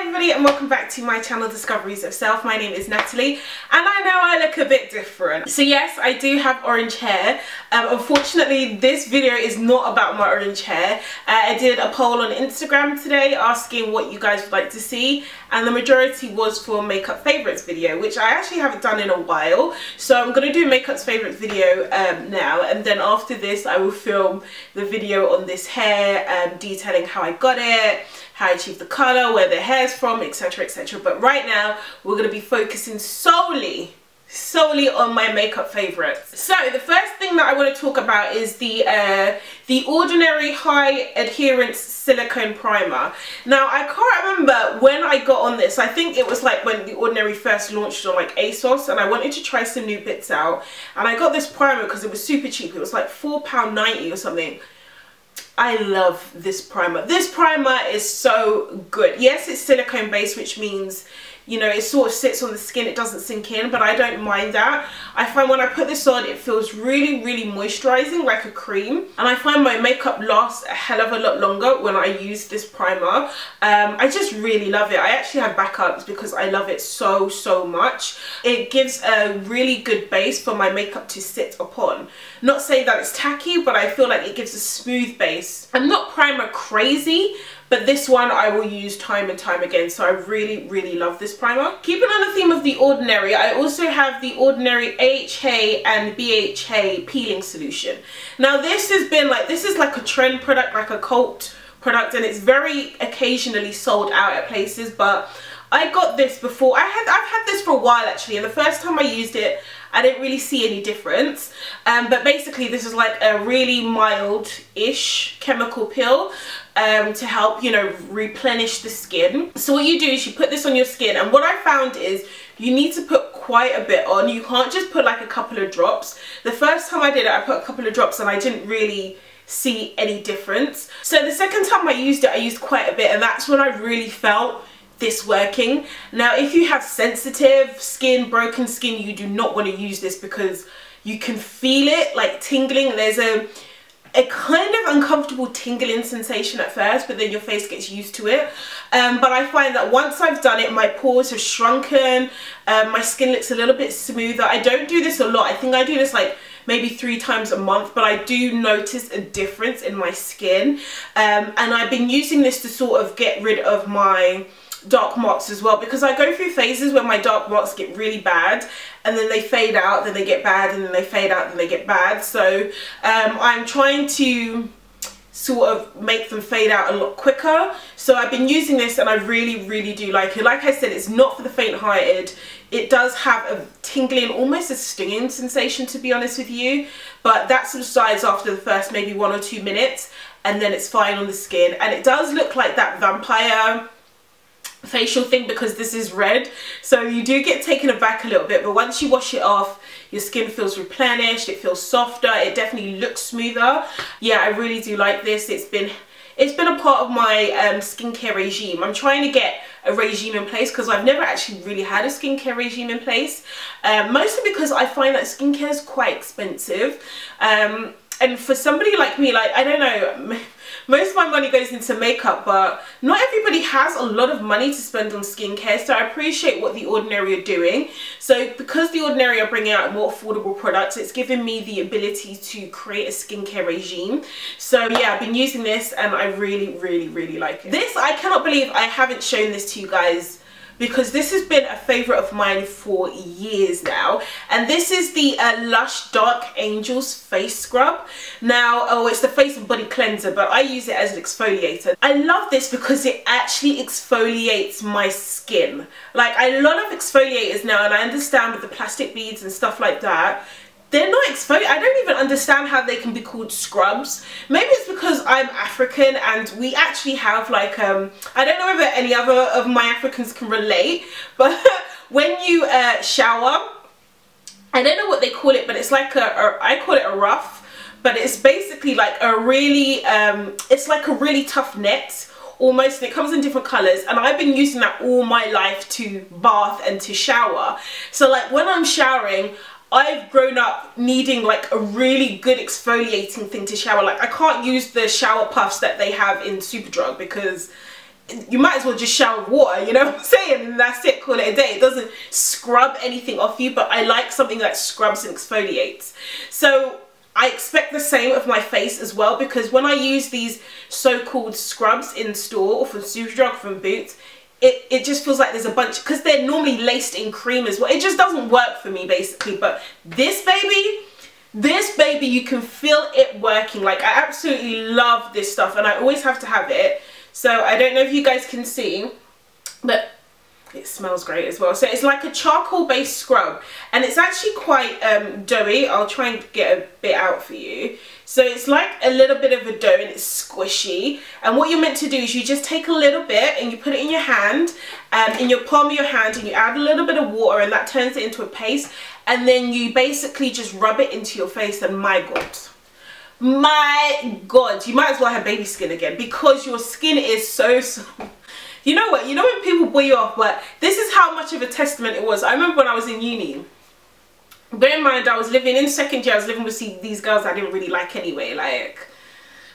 everybody and welcome back to my channel Discoveries of Self. My name is Natalie and I know I look a bit different. So yes, I do have orange hair. Unfortunately this video is not about my orange hair. I did a poll on Instagram today asking what you guys would like to see, and the majority was for makeup favorites video, which I actually haven't done in a while. So I'm going to do makeup favorites video now, and then after this I will film the video on this hair, detailing how I got it, how I achieved the colour, where the hair's from, etc, etc. But right now we're going to be focusing solely on my makeup favorites. So the first thing that I want to talk about is the Ordinary High Adherence Silicone Primer. Now I can't remember when I got on this. I think it was like when the Ordinary first launched on like ASOS, and I wanted to try some new bits out, and I got this primer because it was super cheap. It was like £4.90 or something. I love this primer. This primer is so good. Yes, it's silicone based, which means, you know, it sort of sits on the skin, it doesn't sink in, but I don't mind that. I find when I put this on, it feels really, really moisturizing, like a cream. And I find my makeup lasts a hell of a lot longer when I use this primer. I just really love it. I actually have backups because I love it so much. It gives a really good base for my makeup to sit upon. Not saying that it's tacky, but I feel like it gives a smooth base. I'm not primer crazy, but this one I will use time and time again, so I really love this primer. Keeping on the theme of the Ordinary, I also have the Ordinary AHA and BHA peeling solution. Now this has been like, this is like a trend product, like a cult product, and it's very occasionally sold out at places, but I got this before. I've had this for a while actually, and the first time I used it I didn't really see any difference, but basically this is like a really mild-ish chemical peel to help, you know, replenish the skin. So what you do is you put this on your skin, and what I found is you need to put quite a bit on. You can't just put like a couple of drops. The first time I did it, I put a couple of drops and I didn't really see any difference. So the second time I used it, I used quite a bit, and that's when I really felt this working. Now if you have sensitive skin, broken skin, you do not want to use this because you can feel it like tingling. There's a kind of uncomfortable tingling sensation at first, but then your face gets used to it. But I find that once I've done it, my pores have shrunken, my skin looks a little bit smoother. I don't do this a lot. I think I do this like maybe 3 times a month, but I do notice a difference in my skin. And I've been using this to sort of get rid of my dark marks as well, because I go through phases where my dark marks get really bad and then they fade out, then they get bad, and then they fade out, then they get bad. So I'm trying to sort of make them fade out a lot quicker. So I've been using this and I really do like it. Like I said, it's not for the faint-hearted. It does have a tingling, almost a stinging sensation, to be honest with you, but that subsides after the first maybe 1 or 2 minutes, and then it's fine on the skin. And it does look like that vampire facial thing because this is red, so you do get taken aback a little bit, but once you wash it off, your skin feels replenished, it feels softer, it definitely looks smoother. Yeah, I really do like this. It's been a part of my skincare regime. I'm trying to get a regime in place because I've never actually really had a skincare regime in place, mostly because I find that skincare is quite expensive, and for somebody like me, like, I don't know, most of my money goes into makeup, but not everybody has a lot of money to spend on skincare, so I appreciate what The Ordinary are doing. So because The Ordinary are bringing out more affordable products, it's given me the ability to create a skincare regime. So yeah, I've been using this and I really like it. This, I cannot believe I haven't shown this to you guys, because this has been a favourite of mine for years now, and this is the Lush Dark Angels face scrub. Now, oh, it's the face and body cleanser, but I use it as an exfoliator. I love this because it actually exfoliates my skin. Like, a lot of exfoliators now, and I understand with the plastic beads and stuff like that, they're not exfoliating. I don't even understand how they can be called scrubs. Maybe it's because I'm African and we actually have like, I don't know whether any other of my Africans can relate, but when you shower, I don't know what they call it, but it's like I call it a ruff, but it's basically like a really, it's like a really tough net almost, and it comes in different colors, and I've been using that all my life to bath and to shower. So like when I'm showering, I've grown up needing like a really good exfoliating thing to shower. Like, I can't use the shower puffs that they have in Superdrug because you might as well just shower with water, you know what I'm saying? And that's it, call it a day. It doesn't scrub anything off you, but I like something that scrubs and exfoliates. So I expect the same of my face as well, because when I use these so-called scrubs in store or from Superdrug, from Boots, it just feels like there's a bunch, because they're normally laced in cream as well. It just doesn't work for me basically. But this baby, you can feel it working. Like, I absolutely love this stuff and I always have to have it. So I don't know if you guys can see, but it smells great as well. So it's like a charcoal based scrub and it's actually quite doughy. I'll try and get a bit out for you. So it's like a little bit of a dough and it's squishy, and what you're meant to do is you just take a little bit and you put it in your hand, in your palm of your hand, and you add a little bit of water and that turns it into a paste, and then you basically just rub it into your face. And my god, you might as well have baby skin again, because your skin is so you know what, you know when people boil you off, but this is how much of a testament it was. I remember when I was in uni, bear in mind I was living in second year, I was living with these girls I didn't really like anyway. Like,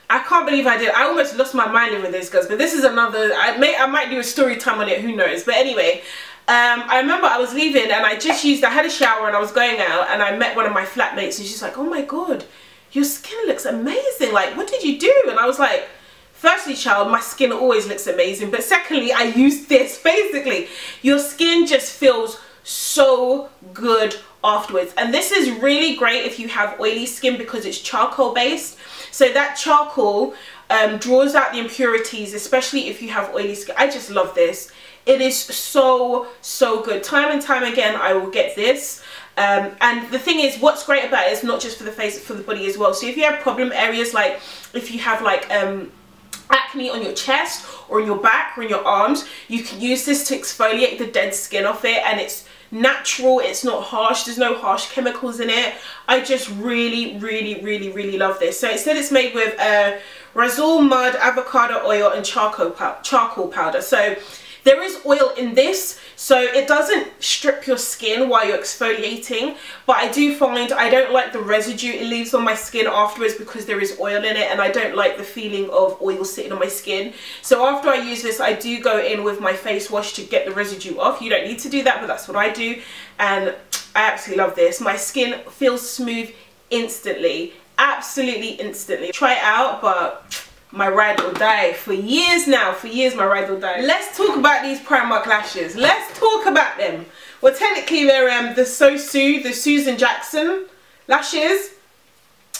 I can't believe I did. I almost lost my mind living with those girls, but this is another, I might do a story time on it, who knows. But anyway, I remember I was leaving and I had a shower and I was going out and I met one of my flatmates and she's like, oh my god, your skin looks amazing, like what did you do? And I was like, firstly, child, my skin always looks amazing, but secondly, I use this. Basically, your skin just feels so good afterwards, and this is really great if you have oily skin because it's charcoal based. So that charcoal draws out the impurities, especially if you have oily skin. I just love this. It is so good. Time and time again I will get this. And the thing is, what's great about it is not just for the face, it's for the body as well. So if you have problem areas, like if you have like acne on your chest or in your back or in your arms, you can use this to exfoliate the dead skin off it, and it's natural, it's not harsh, there's no harsh chemicals in it. I just really love this. So it said it's made with Razul mud, avocado oil and charcoal powder. So there is oil in this, so it doesn't strip your skin while you're exfoliating, but I do find I don't like the residue it leaves on my skin afterwards, because there is oil in it and I don't like the feeling of oil sitting on my skin. So after I use this, I do go in with my face wash to get the residue off. You don't need to do that, but that's what I do, and I absolutely love this. My skin feels smooth instantly, absolutely instantly. Try it out, but my ride or die for years now. For years, my ride or die. Let's talk about these Primark lashes. Let's talk about them. Well, technically they're the Susan Jackson lashes,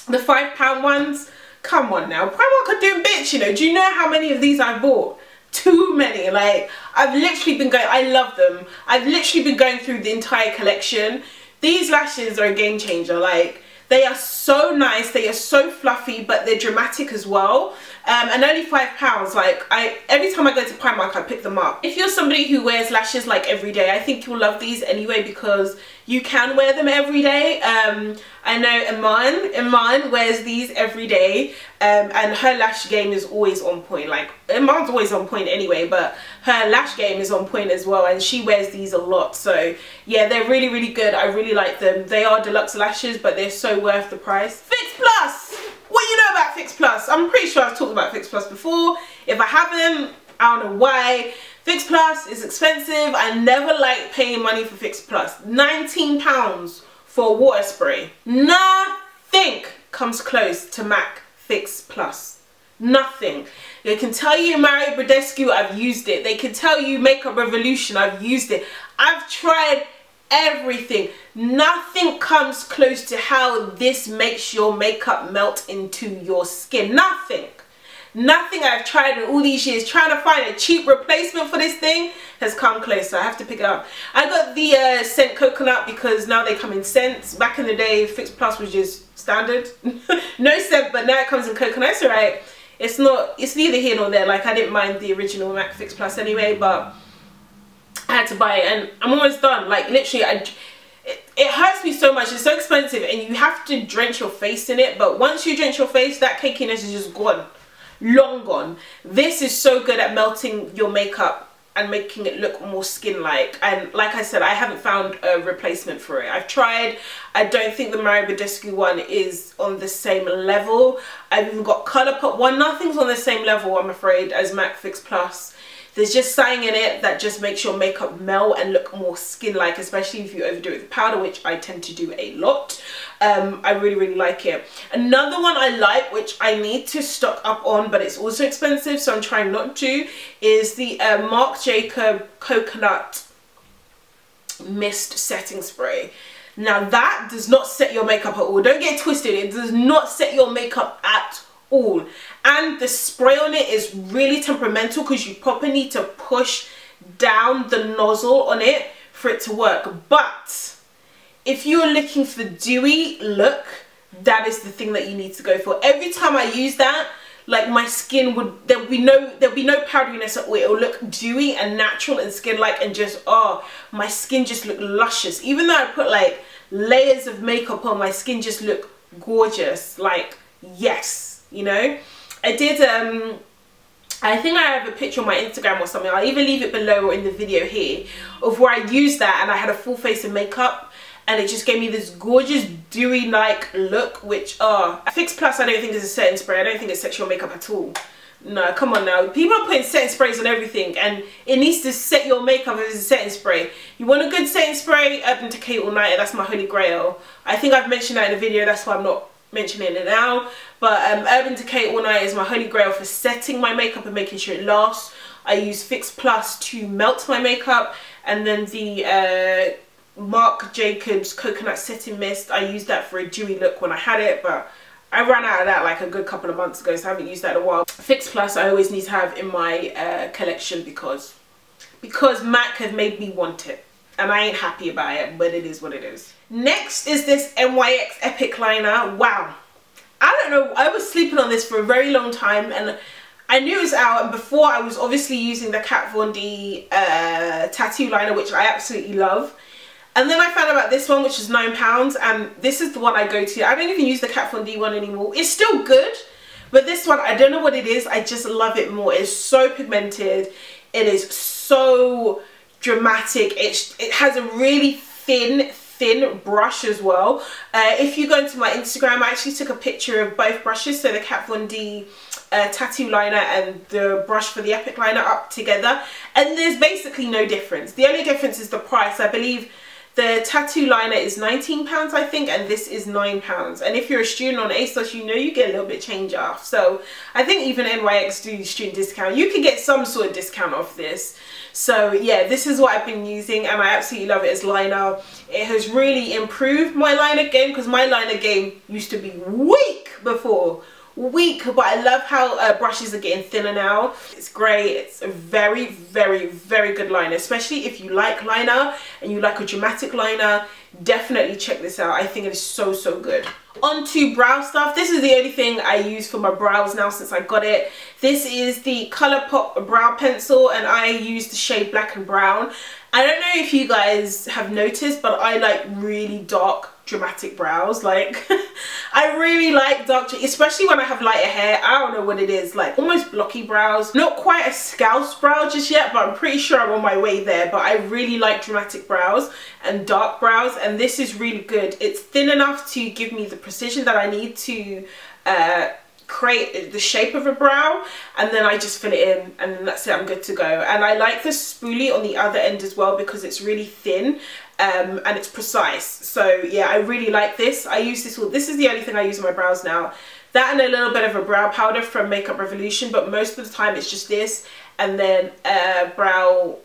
the £5 ones. Come on now, Primark are doing bits, you know. Do you know how many of these I bought? Too many. Like, I've literally been going, I love them. I've literally been going through the entire collection. These lashes are a game changer. Like, they are so nice, they are so fluffy, but they're dramatic as well. And only £5. Like, every time I go to Primark, I pick them up. If you're somebody who wears lashes like every day, I think you'll love these anyway, because you can wear them every day. I know Iman wears these every day, and her lash game is always on point. Like, Iman's always on point anyway, but her lash game is on point as well, and she wears these a lot. So yeah, they're really good. I really like them. They are deluxe lashes, but they're so worth the price. Fix Plus! What do you know about Fix Plus? I'm pretty sure I've talked about Fix Plus before. If I haven't, I don't know why. Fix Plus is expensive. I never like paying money for Fix Plus. £19 for a water spray. Nothing comes close to MAC Fix Plus. Nothing. They can tell you Mario Badescu, I've used it. They can tell you Makeup Revolution, I've used it. I've tried everything. Nothing comes close to how this makes your makeup melt into your skin. Nothing I've tried in all these years trying to find a cheap replacement for this thing has come close, so I have to pick it up. I got the scent coconut because now they come in scents. Back in the day, Fix Plus was just standard. No scent, but now it comes in coconut. It's alright. It's neither here nor there. Like, I didn't mind the original MAC Fix Plus anyway, but I had to buy it, and I'm almost done. Like, literally, it hurts me so much. It's so expensive, and you have to drench your face in it, but once you drench your face, that cakiness is just gone. Long gone. This is so good at melting your makeup and making it look more skin-like, and like I said, I haven't found a replacement for it. I've tried. I don't think the Mario Badescu one is on the same level. I've even got Colourpop one. Nothing's on the same level, I'm afraid, as MAC Fix Plus. There's just something in it that just makes your makeup melt and look more skin-like, especially if you overdo it with powder, which I tend to do a lot. I really like it. Another one I like, which I need to stock up on, but it's also expensive, so I'm trying not to, is the Marc Jacob Coconut Mist Setting Spray. Now that does not set your makeup at all. Don't get it twisted. It does not set your makeup at all. And the spray on it is really temperamental because you probably need to push down the nozzle on it for it to work. But if you're looking for the dewy look, that is the thing that you need to go for. Every time I use that, like my skin would, there'll be no powderiness at all. It'll look dewy and natural and skin-like, and just, oh, my skin just look luscious. Even though I put like layers of makeup on, my skin just look gorgeous. Like, yes, you know. I did, I think I have a picture on my Instagram or something. I'll even leave it below or in the video here of where I used that and I had a full face of makeup. And it just gave me this gorgeous dewy-like look, which, Fix Plus I don't think is a setting spray. I don't think it sets your makeup at all. No, come on now. People are putting setting sprays on everything, and it needs to set your makeup as a setting spray. You want a good setting spray? Urban Decay All Nighter, that's my holy grail. I think I've mentioned that in a video, that's why I'm not mentioning it now. But Urban Decay All Nighter is my holy grail for setting my makeup and making sure it lasts. I use Fix Plus to melt my makeup, and then the Marc Jacobs Coconut Setting Mist, I used that for a dewy look when I had it, but I ran out of that like a good couple of months ago, so I haven't used that in a while. Fix Plus I always need to have in my collection because MAC have made me want it, and I ain't happy about it, but it is what it is. Next is this NYX Epic Liner. Wow, I don't know, I was sleeping on this for a very long time, and I knew it was out, and before I was obviously using the Kat Von D tattoo liner, which I absolutely love. And then I found out about this one, which is £9, and this is the one I go to. I don't even use the Kat Von D one anymore. It's still good, but this one, I don't know what it is. I just love it more. It's so pigmented. It is so dramatic. It has a really thin brush as well. If you go into my Instagram, I actually took a picture of both brushes, so the Kat Von D tattoo liner and the brush for the Epic liner up together, and there's basically no difference. The only difference is the price. I believe the tattoo liner is £19, I think, and this is £9. And if you're a student on ASOS, you know you get a little bit change off. So I think even NYX do student discount. You can get some sort of discount off this. So yeah, this is what I've been using, and I absolutely love it as liner. It has really improved my liner game, because my liner game used to be weak before. But I love how brushes are getting thinner now. It's great. It's a very good liner, especially if you like liner and you like a dramatic liner. Definitely check this out. I think it is so good. On to brow stuff. This is the only thing I use for my brows now since I got it. This is the Colourpop brow pencil, and I use the shade Black and Brown. I don't know if you guys have noticed, but I like really dark dramatic brows. Like I really like dark, especially when I have lighter hair. I don't know what it is, like almost blocky brows. Not quite a Scouse brow just yet, but I'm pretty sure I'm on my way there. But I really like dramatic brows and dark brows, and this is really good. It's thin enough to give me the precision that I need to create the shape of a brow, and then I just fill it in, and then that's it, I'm good to go. And I like the spoolie on the other end as well, because it's really thin and it's precise. So yeah, I really like this. I use this all. This is the only thing I use on my brows now. That and a little bit of a brow powder from Makeup Revolution, but most of the time it's just this, and then brow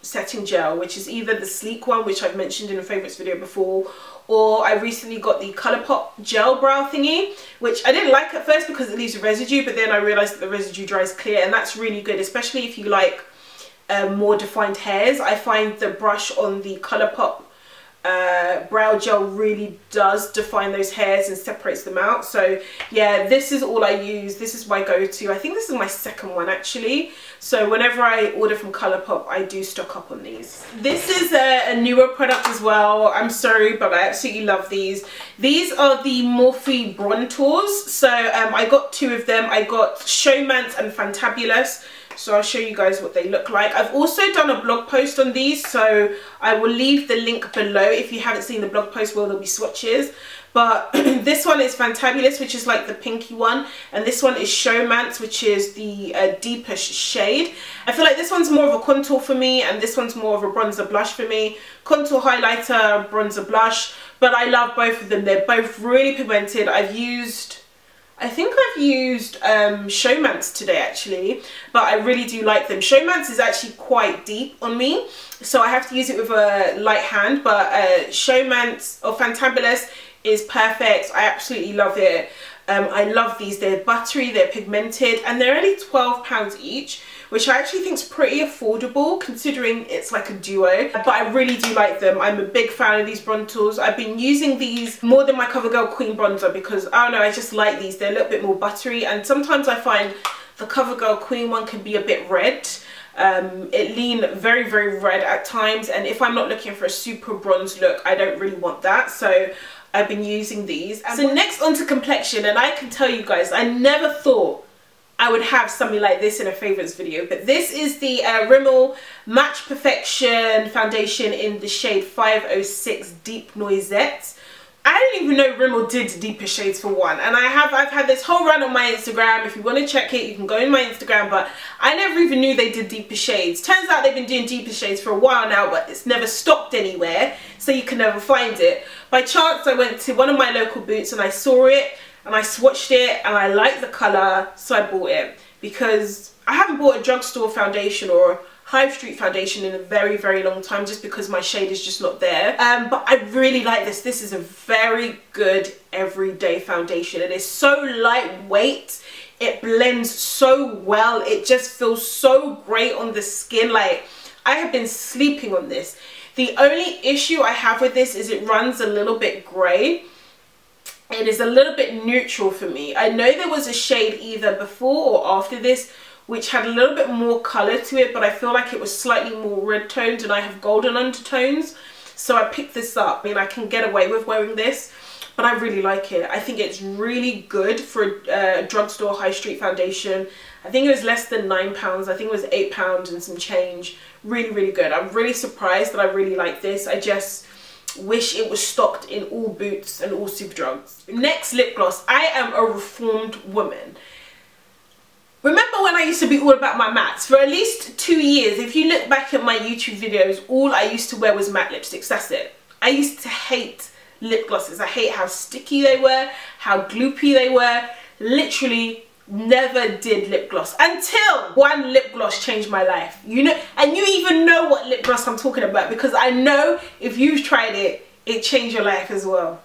setting gel, which is either the sleek one, which I've mentioned in a favorites video before, or I recently got the Colourpop gel brow thingy, which I didn't like at first because it leaves a residue, but then I realized that the residue dries clear, and that's really good, especially if you like more defined hairs. I find the brush on the Colourpop brow gel really does define those hairs and separates them out. So yeah, this is all I use. This is my go-to. I think this is my second one actually. So whenever I order from Colourpop, I do stock up on these. This is a newer product as well. I'm sorry, but I absolutely love these. These are the MORPHE BRONTOURS. So I got two of them. I got Showmance and Fantabulous. So I'll show you guys what they look like. I've also done a blog post on these, so I will leave the link below if you haven't seen the blog post where there'll be swatches. but this one is Fantabulous, which is like the pinky one, and this one is Showmance, which is the deeper shade. I feel like this one's more of a contour for me, and this one's more of a bronzer blush for me. Contour, highlighter, bronzer, blush, but I love both of them. They're both really pigmented. I think I've used Showmance today actually, but I really do like them. Showmance is actually quite deep on me, so I have to use it with a light hand, but Showmance or Fantabulous is perfect. I absolutely love it. I love these. They're buttery, they're pigmented, and they're only £12 each, which I actually think is pretty affordable considering it's like a duo, but I really do like them. I'm a big fan of these Brontours. I've been using these more than my CoverGirl Queen bronzer because, I don't know, I just like these. They're a little bit more buttery, and sometimes I find the CoverGirl Queen one can be a bit red. It lean very, very red at times, and if I'm not looking for a super bronze look, I don't really want that, so I've been using these. So next onto complexion, and I can tell you guys, I never thought I would have something like this in a favorites video, but this is the Rimmel Match Perfection foundation in the shade 506 Deep Noisette. I didn't even know Rimmel did deeper shades for one, and I've had this whole run on my Instagram. If you want to check it, you can go in my Instagram, but I never even knew they did deeper shades. Turns out they've been doing deeper shades for a while now, but it's never stopped anywhere, so you can never find it. By chance, I went to one of my local boots and I saw it, and I swatched it, and I liked the colour, so I bought it, because I haven't bought a drugstore foundation or high street foundation in a very, very long time, just because my shade is just not there. But I really like this. This is a very good everyday foundation. It is so lightweight. It blends so well. It just feels so great on the skin. Like, I have been sleeping on this. The only issue I have with this is it runs a little bit grey. It is a little bit neutral for me. I know there was a shade either before or after this which had a little bit more colour to it, but I feel like it was slightly more red toned, and I have golden undertones, so I picked this up. I mean, I can get away with wearing this, but I really like it. I think it's really good for a drugstore high street foundation. I think it was less than £9. I think it was £8 and some change. Really, really good. I'm really surprised that I really like this. I just wish it was stocked in all Boots and all Superdrugs. Next, lip gloss. I am a reformed woman. Remember when I used to be all about my mattes? For at least 2 years, if you look back at my YouTube videos, all I used to wear was matte lipsticks. That's it. I used to hate lip glosses. I hate how sticky they were, how gloopy they were. Literally never did lip gloss until one lip gloss changed my life. You know, and you even know what lip gloss I'm talking about, because I know if you've tried it, it changed your life as well.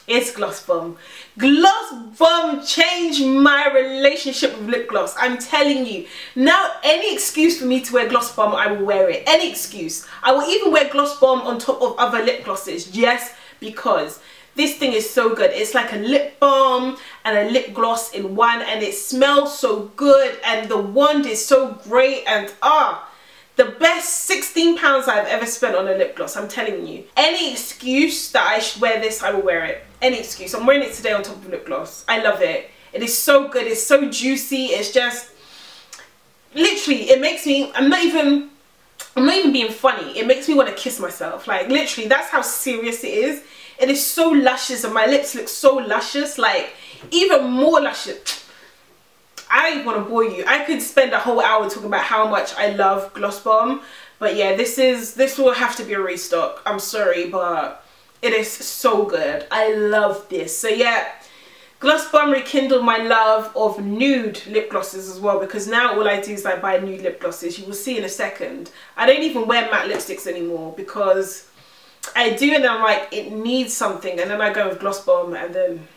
It's Gloss Bomb. Gloss Bomb changed my relationship with lip gloss. I'm telling you. Now, any excuse for me to wear Gloss Bomb, I will wear it. Any excuse. I will even wear Gloss Bomb on top of other lip glosses. Yes, because this thing is so good. It's like a lip balm and a lip gloss in one, and it smells so good, and the wand is so great, and the best £16 I've ever spent on a lip gloss, I'm telling you. Any excuse that I should wear this, I will wear it. Any excuse. I'm wearing it today on top of lip gloss. I love it. It is so good. It's so juicy. It's just, literally, it makes me, I'm not even being funny. It makes me want to kiss myself. Like, literally, that's how serious it is. It is so luscious, and my lips look so luscious, like, even more luscious. I don't want to bore you. I could spend a whole hour talking about how much I love Gloss Bomb, but yeah, this will have to be a restock. I'm sorry, but it is so good. I love this. So yeah, Gloss Bomb rekindled my love of nude lip glosses as well, because now all I do is I buy nude lip glosses. You will see in a second. I don't even wear matte lipsticks anymore, because I do, and then I'm like, it needs something, and then I go with Gloss Bomb, and then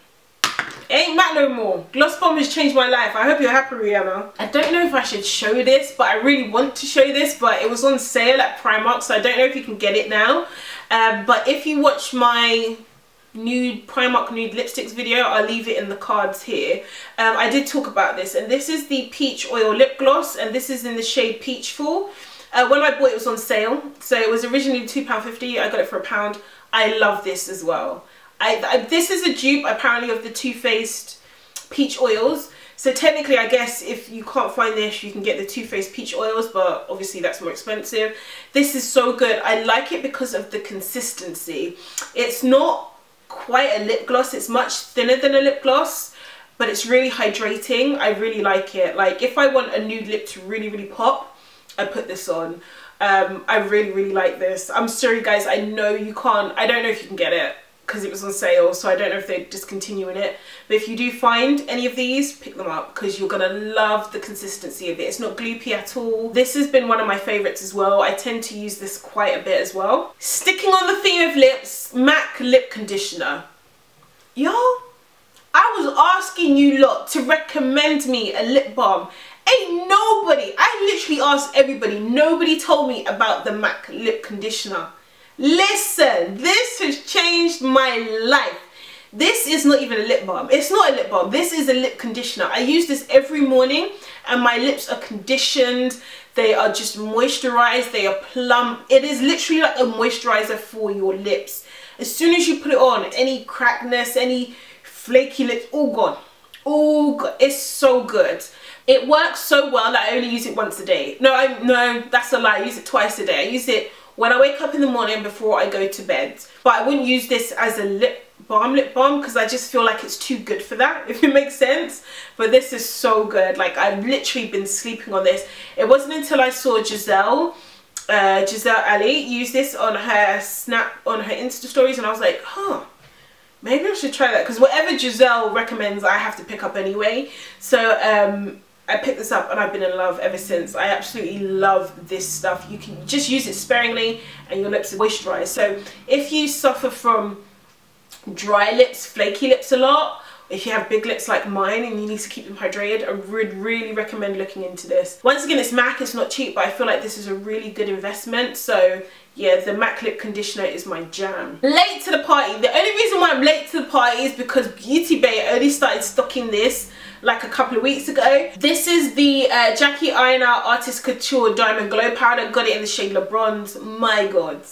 it ain't matte no more. Gloss Bomb has changed my life. I hope you're happy, Rihanna. I don't know if I should show this, but I really want to show this, but it was on sale at Primark, so I don't know if you can get it now. But if you watch my nude Primark nude lipsticks video, I'll leave it in the cards here. I did talk about this, and this is the Peach Oil Lip Gloss, and this is in the shade Peachful. When I bought it, was on sale, so it was originally £2.50. I got it for £1. I love this as well. This is a dupe apparently of the Too Faced Peach Oils. So technically, I guess if you can't find this, you can get the Too Faced Peach Oils, but obviously that's more expensive. This is so good. I like it because of the consistency. It's not quite a lip gloss. It's much thinner than a lip gloss, but it's really hydrating. I really like it. Like if I want a nude lip to really pop, I put this on. I really like this. I'm sorry guys, I know you can't, I don't know if you can get it because it was on sale, so I don't know if they're discontinuing it, but if you do find any of these, pick them up because you're gonna love the consistency of it. It's not gloopy at all. This has been one of my favorites as well. I tend to use this quite a bit as well. Sticking on the theme of lips, MAC lip conditioner. Y'all, I was asking you lot to recommend me a lip balm. Ain't nobody, I literally asked everybody, nobody told me about the MAC lip conditioner. Listen, this has changed my life. This is not even a lip balm. It's not a lip balm. This is a lip conditioner. I use this every morning and my lips are conditioned. They are just moisturized. They are plump. It is literally like a moisturizer for your lips. As soon as you put it on, any crackness, any flaky lips, all gone. All gone. It's so good. It works so well that I only use it once a day. No, that's a lie. I use it twice a day. I use it when I wake up in the morning before I go to bed. But I wouldn't use this as a lip balm because I just feel like it's too good for that, if it makes sense. But this is so good. Like I've literally been sleeping on this. It wasn't until I saw Giselle Ali use this on her Insta stories and I was like, huh, maybe I should try that, because whatever Giselle recommends I have to pick up anyway. So I picked this up and I've been in love ever since. I absolutely love this stuff. You can just use it sparingly and your lips are moisturized. So if you suffer from dry lips, flaky lips a lot, if you have big lips like mine and you need to keep them hydrated, I would really recommend looking into this. Once again, it's MAC, it's not cheap, but I feel like this is a really good investment. So yeah, the MAC lip conditioner is my jam. Late to the party. The only reason why I'm late to the party is because Beauty Bay only started stocking this like a couple of weeks ago. This is the Jackie Aina Artist Couture Diamond Glow Powder. Got it in the shade Le Bronze. My god,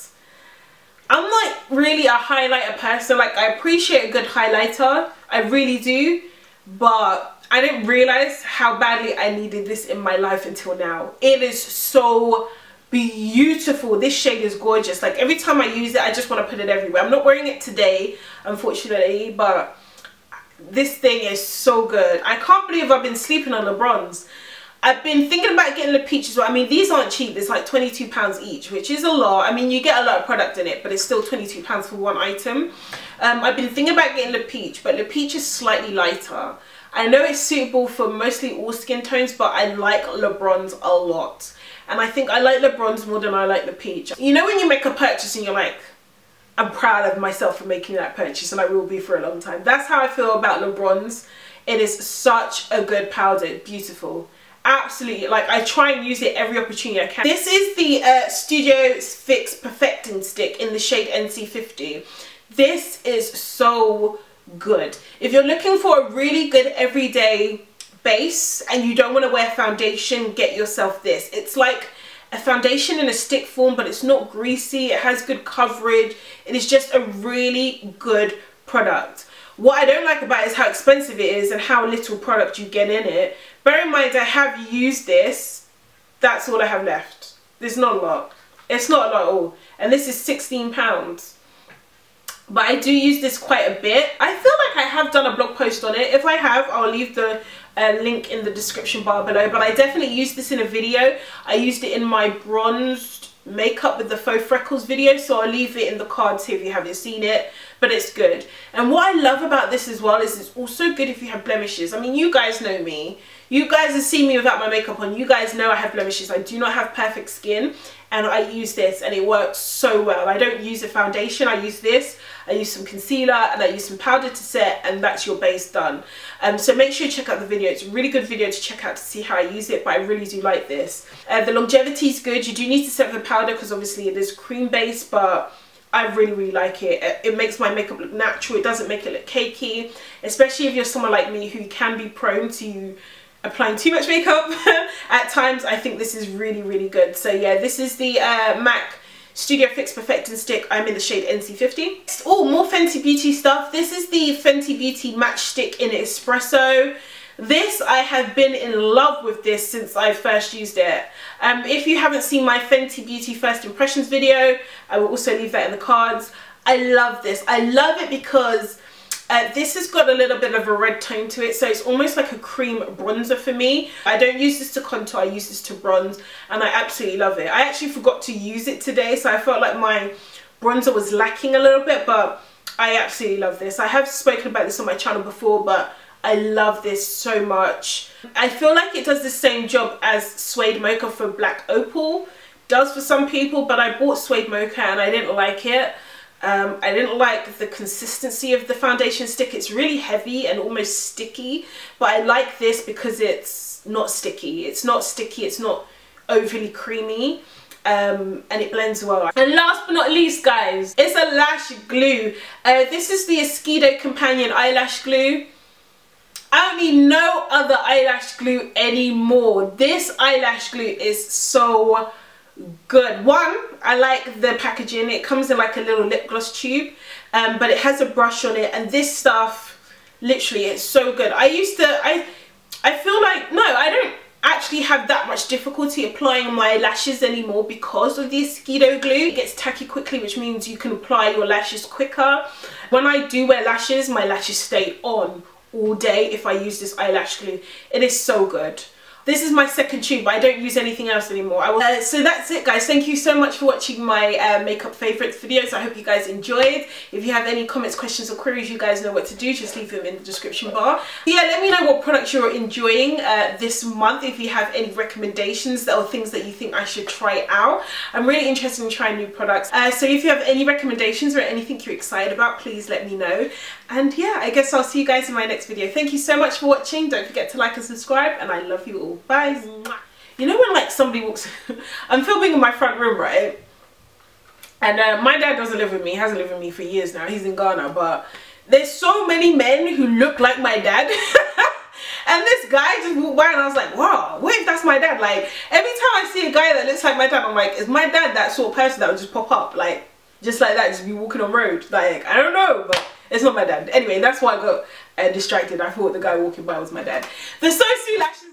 I'm not really a highlighter person. Like I appreciate a good highlighter, I really do, but I didn't realize how badly I needed this in my life until now. It is so beautiful. This shade is gorgeous. Like every time I use it, I just want to put it everywhere. I'm not wearing it today, unfortunately, but this thing is so good. I can't believe I've been sleeping on the bronze. I've been thinking about getting the peach as well. I mean, these aren't cheap. It's like £22 each, which is a lot. I mean, you get a lot of product in it, but it's still £22 for one item. I've been thinking about getting the peach, but the peach is slightly lighter. I know it's suitable for mostly all skin tones, but I like Le Bronze a lot. And I think I like Le Bronze more than I like the peach. You know when you make a purchase and you're like, I'm proud of myself for making that purchase, and I will be for a long time. That's how I feel about Le Bronze. It is such a good powder. Beautiful. Absolutely. Like I try and use it every opportunity I can. This is the Studio Fix Perfecting Stick in the shade NC50. This is so good. If you're looking for a really good everyday base and you don't want to wear foundation, get yourself this. It's like a foundation in a stick form, but it's not greasy. It has good coverage. It is just a really good product. What I don't like about it is how expensive it is and how little product you get in it. Bear in mind, I have used this. That's all I have left. There's not a lot. It's not a lot at all. And this is £16. But I do use this quite a bit. I feel like I have done a blog post on it. If I have, I'll leave the link in the description bar below. But I definitely used this in a video. I used it in my bronzed makeup with the faux freckles video, so I'll leave it in the cards here if you haven't seen it. But it's good. And what I love about this as well is it's also good if you have blemishes. I mean, you guys know me. You guys have seen me without my makeup on. You guys know I have blemishes. I do not have perfect skin, and I use this and it works so well. I don't use a foundation. I use this. I use some concealer and I use some powder to set, and that's your base done. So make sure you check out the video. It's a really good video to check out to see how I use it, but I really do like this. The longevity is good. You do need to set the powder because obviously it is cream based, but I really like it. It makes my makeup look natural. It doesn't make it look cakey, especially if you're someone like me who can be prone to applying too much makeup at times. I think this is really good. So yeah, this is the MAC Studio Fix Perfecting Stick. I'm in the shade NC50. Oh, more Fenty Beauty stuff. This is the Fenty Beauty Match Stick in Espresso. This, I have been in love with this since I first used it. If you haven't seen my Fenty Beauty First Impressions video, I will also leave that in the cards. I love this. I love it because this has got a little bit of a red tone to it, so it's almost like a cream bronzer for me. I don't use this to contour, I use this to bronze, and I absolutely love it. I actually forgot to use it today, so I felt like my bronzer was lacking a little bit, but I absolutely love this. I have spoken about this on my channel before, but I love this so much. I feel like it does the same job as Suede Mocha for Black Opal does for some people, but I bought Suede Mocha and I didn't like it. I didn't like the consistency of the foundation stick. It's really heavy and almost sticky, but I like this because it's not sticky. It's not sticky, it's not overly creamy, and it blends well. And last but not least, guys, it's a lash glue. This is the Esquido Companion Eyelash Glue. I don't need no other eyelash glue anymore. This eyelash glue is so good. One, I like the packaging. It comes in like a little lip gloss tube, but it has a brush on it, and this stuff, literally, it's so good. I feel like, no, I don't actually have that much difficulty applying my lashes anymore because of the Esquido glue. It gets tacky quickly, which means you can apply your lashes quicker. When I do wear lashes, my lashes stay on all day if I use this eyelash glue. It is so good. This is my second tube, but I don't use anything else anymore. So that's it, guys. Thank you so much for watching my makeup favourites videos. I hope you guys enjoyed. If you have any comments, questions or queries, you guys know what to do. Just leave them in the description bar. Yeah, let me know what products you're enjoying this month. If you have any recommendations or things that you think I should try out. I'm really interested in trying new products. So if you have any recommendations or anything you're excited about, please let me know. And yeah, I guess I'll see you guys in my next video. Thank you so much for watching. Don't forget to like and subscribe, and I love you all. Bye. You know when like somebody walks I'm filming in my front room, right? And my dad doesn't live with me. He hasn't lived with me for years now. He's in Ghana, but there's so many men who look like my dad. And this guy just walked by and I was like, wow, what if that's my dad? Like, every time I see a guy that looks like my dad, I'm like, is my dad that sort of person that would just pop up, like, just like that, just be walking on road? Like, I don't know, but it's not my dad. Anyway, that's why I got distracted. I thought the guy walking by was my dad. The So Sue lashes